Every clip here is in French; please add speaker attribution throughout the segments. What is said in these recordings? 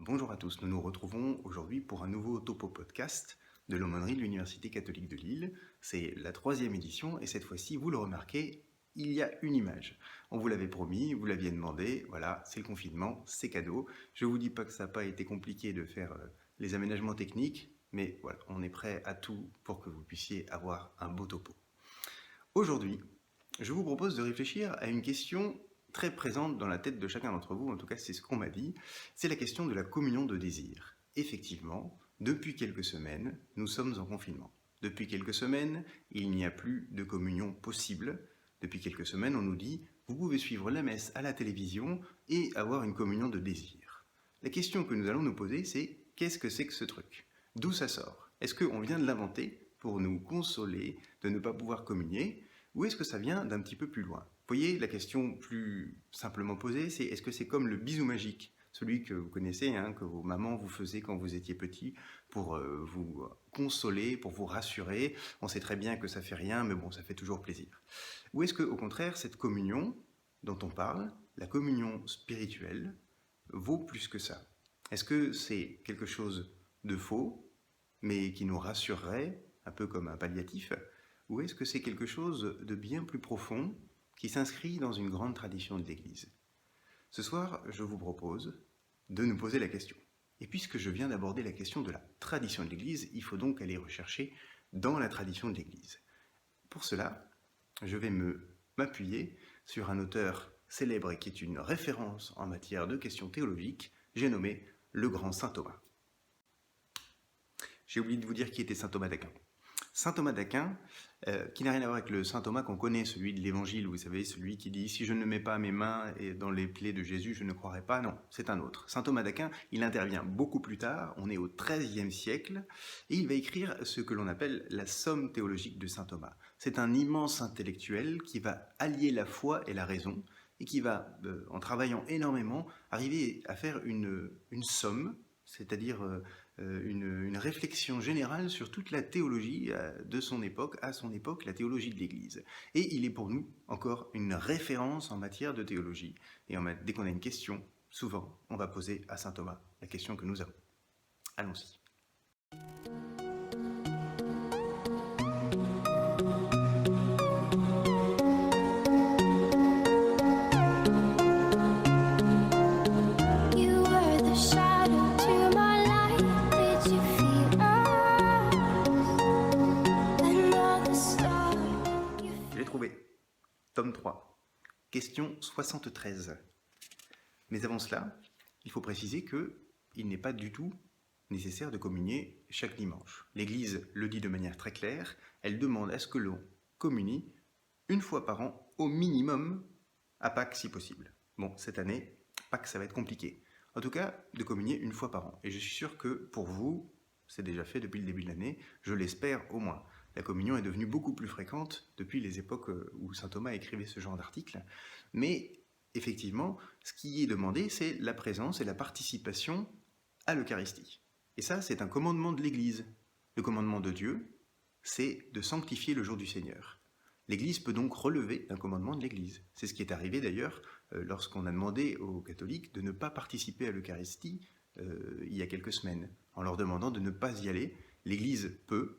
Speaker 1: Bonjour à tous, nous nous retrouvons aujourd'hui pour un nouveau topo podcast de l'aumônerie de l'Université catholique de Lille. C'est la 3e édition et cette fois-ci, vous le remarquez, il y a une image. On vous l'avait promis, vous l'aviez demandé, voilà, c'est le confinement, c'est cadeau. Je ne vous dis pas que ça n'a pas été compliqué de faire les aménagements techniques, mais voilà, on est prêt à tout pour que vous puissiez avoir un beau topo. Aujourd'hui, je vous propose de réfléchir à une question très présente dans la tête de chacun d'entre vous, en tout cas c'est ce qu'on m'a dit, c'est la question de la communion de désir. Effectivement, depuis quelques semaines, nous sommes en confinement. Depuis quelques semaines, il n'y a plus de communion possible. Depuis quelques semaines, on nous dit, vous pouvez suivre la messe à la télévision et avoir une communion de désir. La question que nous allons nous poser, c'est qu'est-ce que c'est que ce truc? D'où ça sort? Est-ce qu'on vient de l'inventer pour nous consoler de ne pas pouvoir communier? Ou est-ce que ça vient d'un petit peu plus loin? Vous voyez, la question plus simplement posée, c'est est-ce que c'est comme le bisou magique, celui que vous connaissez, que vos mamans vous faisaient quand vous étiez petit, pour vous consoler, pour vous rassurer. On sait très bien que ça fait rien, mais bon, ça fait toujours plaisir. Ou est-ce que, au contraire, cette communion dont on parle, la communion spirituelle, vaut plus que ça? Est-ce que c'est quelque chose de faux, mais qui nous rassurerait, un peu comme un palliatif? Ou est-ce que c'est quelque chose de bien plus profond, qui s'inscrit dans une grande tradition de l'Église? Ce soir, je vous propose de nous poser la question. Et puisque je viens d'aborder la question de la tradition de l'Église, il faut donc aller rechercher dans la tradition de l'Église. Pour cela, je vais m'appuyer sur un auteur célèbre et qui est une référence en matière de questions théologiques, j'ai nommé le grand saint Thomas. J'ai oublié de vous dire qui était saint Thomas d'Aquin. Saint Thomas d'Aquin, qui n'a rien à voir avec le saint Thomas qu'on connaît, celui de l'Évangile, vous savez, celui qui dit « Si je ne mets pas mes mains dans les plaies de Jésus, je ne croirai pas ». Non, c'est un autre. Saint Thomas d'Aquin, il intervient beaucoup plus tard, on est au XIIIe siècle, et il va écrire ce que l'on appelle la Somme théologique de saint Thomas. C'est un immense intellectuel qui va allier la foi et la raison, et qui va, en travaillant énormément, arriver à faire une somme, c'est-à-dire une réflexion générale sur toute la théologie de son époque, à son époque, la théologie de l'Église. Et il est pour nous encore une référence en matière de théologie. Et dès qu'on a une question, souvent, on va poser à saint Thomas la question que nous avons. Allons-y. Tome 3, question 73. Mais avant cela, il faut préciser qu'il n'est pas du tout nécessaire de communier chaque dimanche. L'Église le dit de manière très claire, elle demande à ce que l'on communie une fois par an, au minimum, à Pâques si possible. Bon, cette année, Pâques, ça va être compliqué. En tout cas, de communier une fois par an. Et je suis sûr que pour vous, c'est déjà fait depuis le début de l'année, je l'espère au moins. La communion est devenue beaucoup plus fréquente depuis les époques où saint Thomas écrivait ce genre d'articles. Mais effectivement, ce qui est demandé, c'est la présence et la participation à l'Eucharistie. Et ça, c'est un commandement de l'Église. Le commandement de Dieu, c'est de sanctifier le jour du Seigneur. L'Église peut donc relever un commandement de l'Église. C'est ce qui est arrivé d'ailleurs lorsqu'on a demandé aux catholiques de ne pas participer à l'Eucharistie il y a quelques semaines, en leur demandant de ne pas y aller. L'Église peut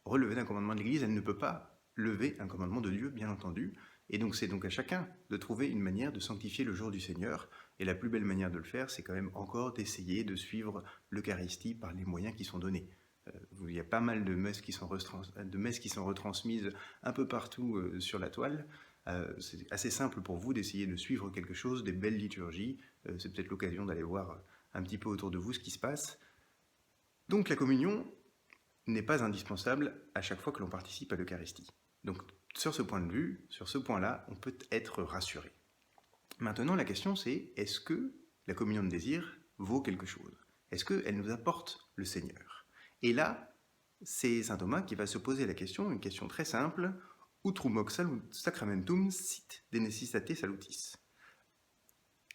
Speaker 1: relever d'un commandement de l'Église, elle ne peut pas lever un commandement de Dieu, bien entendu. Et donc c'est donc à chacun de trouver une manière de sanctifier le jour du Seigneur. Et la plus belle manière de le faire, c'est quand même encore d'essayer de suivre l'Eucharistie par les moyens qui sont donnés. Il y a pas mal de messes qui sont retransmises un peu partout sur la toile. C'est assez simple pour vous d'essayer de suivre quelque chose, des belles liturgies. C'est peut-être l'occasion d'aller voir un petit peu autour de vous ce qui se passe. Donc la communion n'est pas indispensable à chaque fois que l'on participe à l'Eucharistie. Donc sur ce point de vue, sur ce point-là, on peut être rassuré. Maintenant, la question c'est, est-ce que la communion de désir vaut quelque chose? Est-ce qu'elle nous apporte le Seigneur? Et là, c'est saint Thomas qui va se poser la question, une question très simple, Utrum hoc sacramentum sit de necessitate salutis.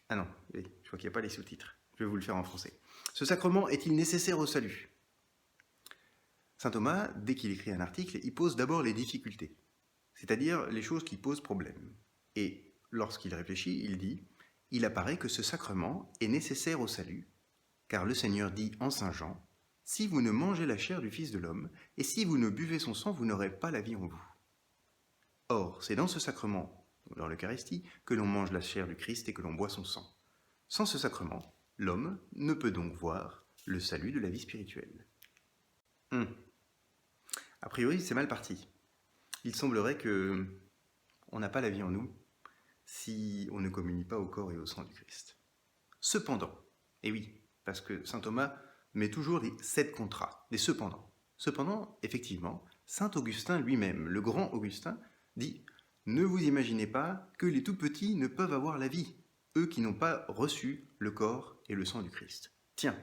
Speaker 1: Ah non, je crois qu'il n'y a pas les sous-titres. Je vais vous le faire en français. Ce sacrement est-il nécessaire au salut? Saint Thomas, dès qu'il écrit un article, il pose d'abord les difficultés, c'est-à-dire les choses qui posent problème. Et lorsqu'il réfléchit, il dit « Il apparaît que ce sacrement est nécessaire au salut, Car le Seigneur dit en Saint Jean, « Si vous ne mangez la chair du Fils de l'homme, et si vous ne buvez son sang, vous n'aurez pas la vie en vous. » Or, c'est dans ce sacrement, dans l'Eucharistie, que l'on mange la chair du Christ et que l'on boit son sang. Sans ce sacrement, l'homme ne peut donc voir le salut de la vie spirituelle. A priori, c'est mal parti. Il semblerait que on n'a pas la vie en nous si on ne communie pas au corps et au sang du Christ. Cependant, et oui, parce que saint Thomas met toujours les 7 contrats, les cependant. Cependant, effectivement, saint Augustin lui-même, le grand Augustin, dit « Ne vous imaginez pas que les tout-petits ne peuvent avoir la vie, eux qui n'ont pas reçu le corps et le sang du Christ. » Tiens,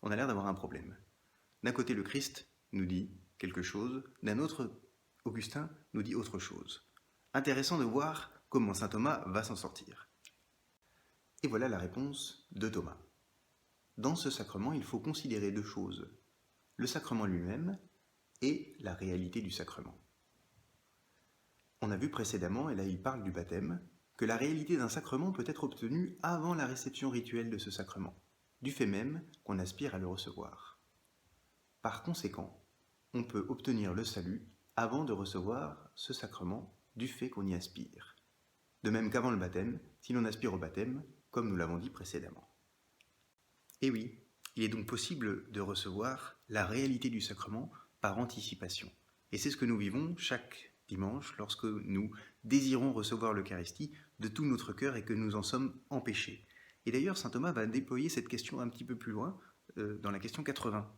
Speaker 1: on a l'air d'avoir un problème. D'un côté, le Christ nous dit quelque chose, d'un autre, Augustin nous dit autre chose. Intéressant de voir comment saint Thomas va s'en sortir. Et voilà la réponse de Thomas. Dans ce sacrement, il faut considérer 2 choses, le sacrement lui-même et la réalité du sacrement. On a vu précédemment, et là il parle du baptême, que la réalité d'un sacrement peut être obtenue avant la réception rituelle de ce sacrement, du fait même qu'on aspire à le recevoir. Par conséquent, on peut obtenir le salut avant de recevoir ce sacrement du fait qu'on y aspire. De même qu'avant le baptême, si l'on aspire au baptême, comme nous l'avons dit précédemment. Et oui, il est donc possible de recevoir la réalité du sacrement par anticipation. Et c'est ce que nous vivons chaque dimanche lorsque nous désirons recevoir l'Eucharistie de tout notre cœur et que nous en sommes empêchés. Et d'ailleurs, saint Thomas va déployer cette question un petit peu plus loin dans la question 80.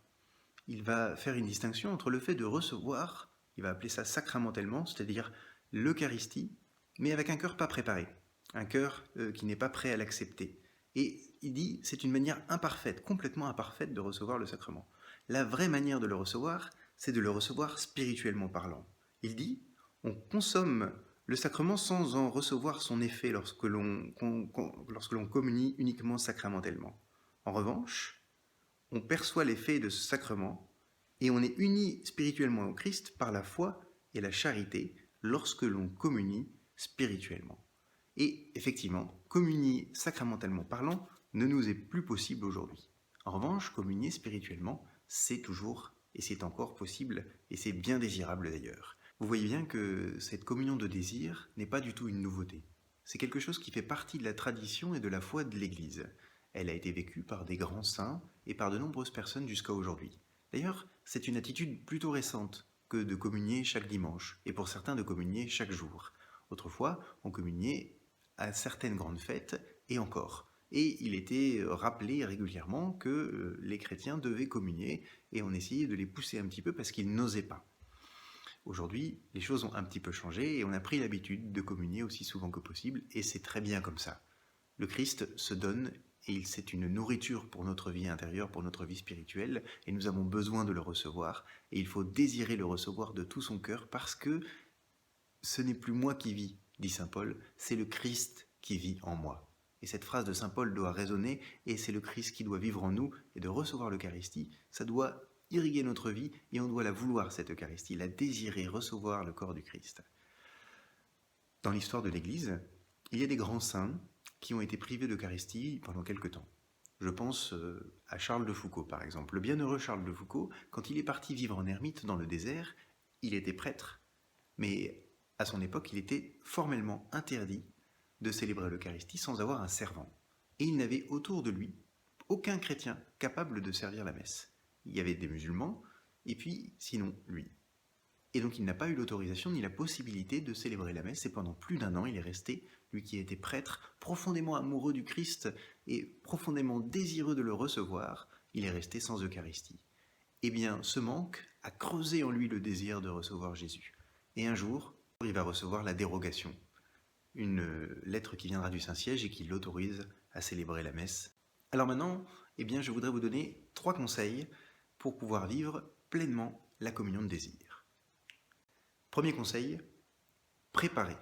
Speaker 1: Il va faire une distinction entre le fait de recevoir, il va appeler ça sacramentellement, c'est-à-dire l'Eucharistie, mais avec un cœur pas préparé, un cœur qui n'est pas prêt à l'accepter. Et il dit, c'est une manière imparfaite, complètement imparfaite de recevoir le sacrement. La vraie manière de le recevoir, c'est de le recevoir spirituellement parlant. Il dit, on consomme le sacrement sans en recevoir son effet lorsque l'on communie uniquement sacramentellement. En revanche, on perçoit l'effet de ce sacrement et on est uni spirituellement au Christ par la foi et la charité lorsque l'on communie spirituellement. Et effectivement, communier sacramentellement parlant ne nous est plus possible aujourd'hui. En revanche, communier spirituellement, c'est toujours et c'est encore possible et c'est bien désirable d'ailleurs. Vous voyez bien que cette communion de désir n'est pas du tout une nouveauté. C'est quelque chose qui fait partie de la tradition et de la foi de l'Église. Elle a été vécue par des grands saints et par de nombreuses personnes jusqu'à aujourd'hui. D'ailleurs, c'est une attitude plutôt récente que de communier chaque dimanche, et pour certains de communier chaque jour. Autrefois, on communiait à certaines grandes fêtes, et encore. Et il était rappelé régulièrement que les chrétiens devaient communier, et on essayait de les pousser un petit peu parce qu'ils n'osaient pas. Aujourd'hui, les choses ont un petit peu changé, et on a pris l'habitude de communier aussi souvent que possible, et c'est très bien comme ça. Le Christ se donne, et c'est une nourriture pour notre vie intérieure, pour notre vie spirituelle, et nous avons besoin de le recevoir, et il faut désirer le recevoir de tout son cœur, parce que ce n'est plus moi qui vis, dit saint Paul, c'est le Christ qui vit en moi. Et cette phrase de saint Paul doit résonner, et c'est le Christ qui doit vivre en nous, et de recevoir l'Eucharistie, ça doit irriguer notre vie, et on doit la vouloir, cette Eucharistie, la désirer, recevoir le corps du Christ. Dans l'histoire de l'Église, il y a des grands saints qui ont été privés d'Eucharistie pendant quelque temps. Je pense à Charles de Foucauld, par exemple. Le bienheureux Charles de Foucauld, quand il est parti vivre en ermite dans le désert, il était prêtre, mais à son époque, il était formellement interdit de célébrer l'Eucharistie sans avoir un servant. Et il n'avait autour de lui aucun chrétien capable de servir la messe. Il y avait des musulmans, et puis, sinon, lui. Et donc il n'a pas eu l'autorisation ni la possibilité de célébrer la messe, et pendant plus d'1 an, il est resté, lui qui était prêtre, profondément amoureux du Christ et profondément désireux de le recevoir, il est resté sans Eucharistie. Eh bien, ce manque a creusé en lui le désir de recevoir Jésus. Et un jour, il va recevoir la dérogation, une lettre qui viendra du Saint-Siège et qui l'autorise à célébrer la messe. Alors maintenant, eh bien, je voudrais vous donner 3 conseils pour pouvoir vivre pleinement la communion de désir. Premier conseil, préparez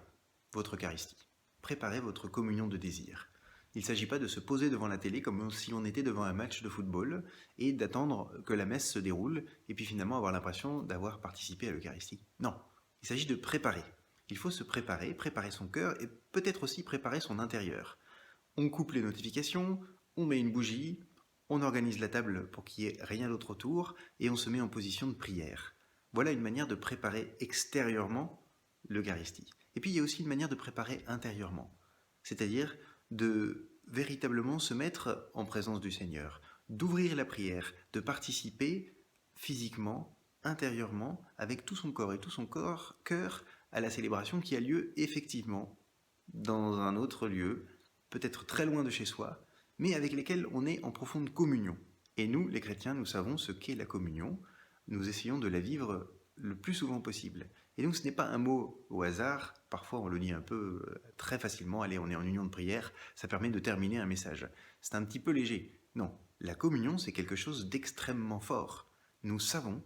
Speaker 1: votre Eucharistie. Préparez votre communion de désir. Il ne s'agit pas de se poser devant la télé comme si on était devant un match de football et d'attendre que la messe se déroule et puis finalement avoir l'impression d'avoir participé à l'Eucharistie. Non, il s'agit de préparer. Il faut se préparer, préparer son cœur et peut-être aussi préparer son intérieur. On coupe les notifications, on met une bougie, On organise la table pour qu'il n'y ait rien d'autre autour et on se met en position de prière. Voilà une manière de préparer extérieurement l'Eucharistie. Et puis il y a aussi une manière de préparer intérieurement, c'est-à-dire de véritablement se mettre en présence du Seigneur, d'ouvrir la prière, de participer physiquement, intérieurement, avec tout son corps et tout son cœur à la célébration qui a lieu effectivement dans un autre lieu, peut-être très loin de chez soi, mais avec lesquels on est en profonde communion. Et nous, les chrétiens, nous savons ce qu'est la communion. Nous essayons de la vivre le plus souvent possible. Et donc ce n'est pas un mot au hasard, parfois on le dit un peu très facilement, allez, on est en union de prière, ça permet de terminer un message. C'est un petit peu léger. Non, la communion, c'est quelque chose d'extrêmement fort. Nous savons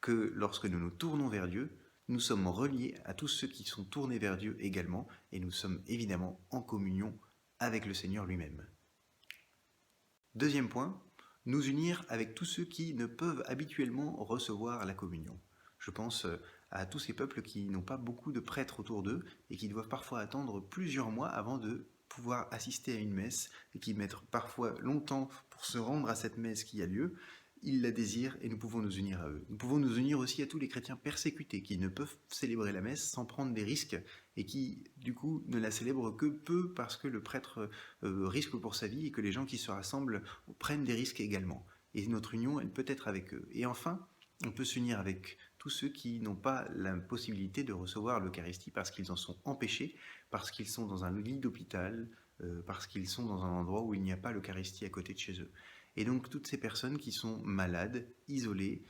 Speaker 1: que lorsque nous nous tournons vers Dieu, nous sommes reliés à tous ceux qui sont tournés vers Dieu également, et nous sommes évidemment en communion avec le Seigneur lui-même. Deuxième point, nous unir avec tous ceux qui ne peuvent habituellement recevoir la communion. Je pense à tous ces peuples qui n'ont pas beaucoup de prêtres autour d'eux et qui doivent parfois attendre plusieurs mois avant de pouvoir assister à une messe et qui mettent parfois longtemps pour se rendre à cette messe qui a lieu. Ils la désirent et nous pouvons nous unir à eux. Nous pouvons nous unir aussi à tous les chrétiens persécutés qui ne peuvent célébrer la messe sans prendre des risques et qui, du coup, ne la célèbrent que peu parce que le prêtre risque pour sa vie et que les gens qui se rassemblent prennent des risques également. Et notre union, elle peut être avec eux. Et enfin, on peut s'unir avec tous ceux qui n'ont pas la possibilité de recevoir l'Eucharistie parce qu'ils en sont empêchés, parce qu'ils sont dans un lit d'hôpital, parce qu'ils sont dans un endroit où il n'y a pas l'Eucharistie à côté de chez eux. Et donc toutes ces personnes qui sont malades, isolées,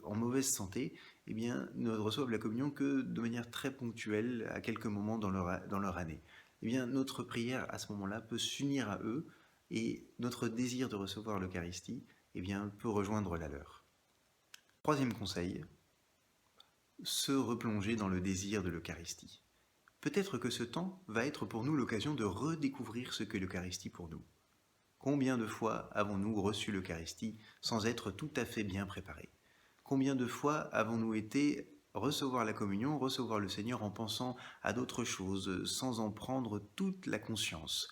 Speaker 1: en mauvaise santé, eh bien, ne reçoivent la communion que de manière très ponctuelle, à quelques moments dans leur année. Eh bien, notre prière à ce moment-là peut s'unir à eux et notre désir de recevoir l'Eucharistie eh bien, peut rejoindre la leur. Troisième conseil, se replonger dans le désir de l'Eucharistie. Peut-être que ce temps va être pour nous l'occasion de redécouvrir ce qu'est l'Eucharistie pour nous. Combien de fois avons-nous reçu l'Eucharistie sans être tout à fait bien préparés? Combien de fois avons-nous été recevoir la communion, recevoir le Seigneur en pensant à d'autres choses, sans en prendre toute la conscience?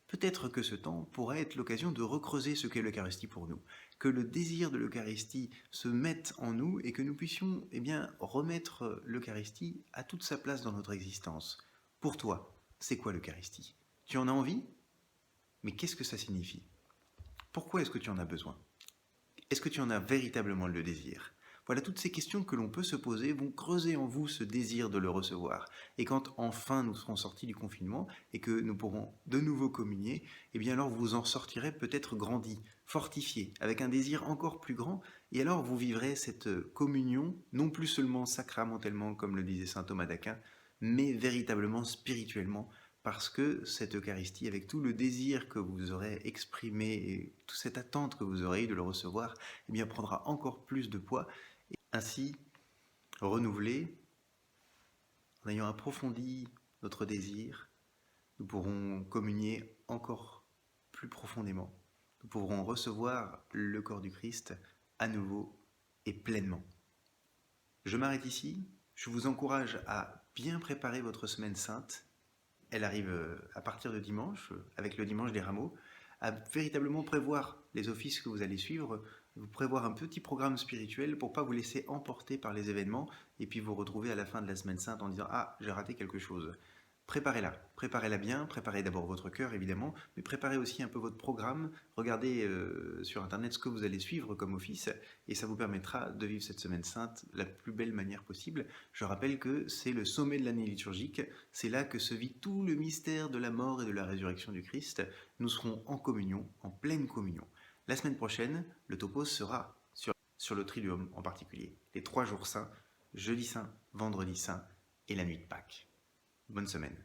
Speaker 1: Peut-être que ce temps pourrait être l'occasion de recreuser ce qu'est l'Eucharistie pour nous, que le désir de l'Eucharistie se mette en nous et que nous puissions remettre l'Eucharistie à toute sa place dans notre existence. Pour toi, c'est quoi l'Eucharistie? Tu en as envie? Mais qu'est-ce que ça signifie? Pourquoi est-ce que tu en as besoin? Est-ce que tu en as véritablement le désir? Voilà, toutes ces questions que l'on peut se poser vont creuser en vous ce désir de le recevoir. Et quand enfin nous serons sortis du confinement et que nous pourrons de nouveau communier, eh bien alors vous en sortirez peut-être grandi, fortifié, avec un désir encore plus grand. Et alors vous vivrez cette communion, non plus seulement sacramentellement, comme le disait saint Thomas d'Aquin, mais véritablement spirituellement, parce que cette Eucharistie, avec tout le désir que vous aurez exprimé et toute cette attente que vous aurez eue de le recevoir, eh bien prendra encore plus de poids. Et ainsi, renouvelé, en ayant approfondi notre désir, nous pourrons communier encore plus profondément. Nous pourrons recevoir le corps du Christ à nouveau et pleinement. Je m'arrête ici. Je vous encourage à bien préparer votre semaine sainte. Elle arrive à partir de dimanche, avec le dimanche des rameaux, à véritablement prévoir les offices que vous allez suivre, vous prévoir un petit programme spirituel pour ne pas vous laisser emporter par les événements et puis vous retrouver à la fin de la semaine sainte en disant « Ah, j'ai raté quelque chose ». Préparez-la bien, préparez d'abord votre cœur évidemment, mais préparez aussi un peu votre programme, regardez sur internet ce que vous allez suivre comme office et ça vous permettra de vivre cette semaine sainte de la plus belle manière possible. Je rappelle que c'est le sommet de l'année liturgique, c'est là que se vit tout le mystère de la mort et de la résurrection du Christ. Nous serons en communion, en pleine communion. La semaine prochaine, le topos sera sur le Triduum en particulier, les 3 jours saints, jeudi saint, vendredi saint et la nuit de Pâques. Bonne semaine.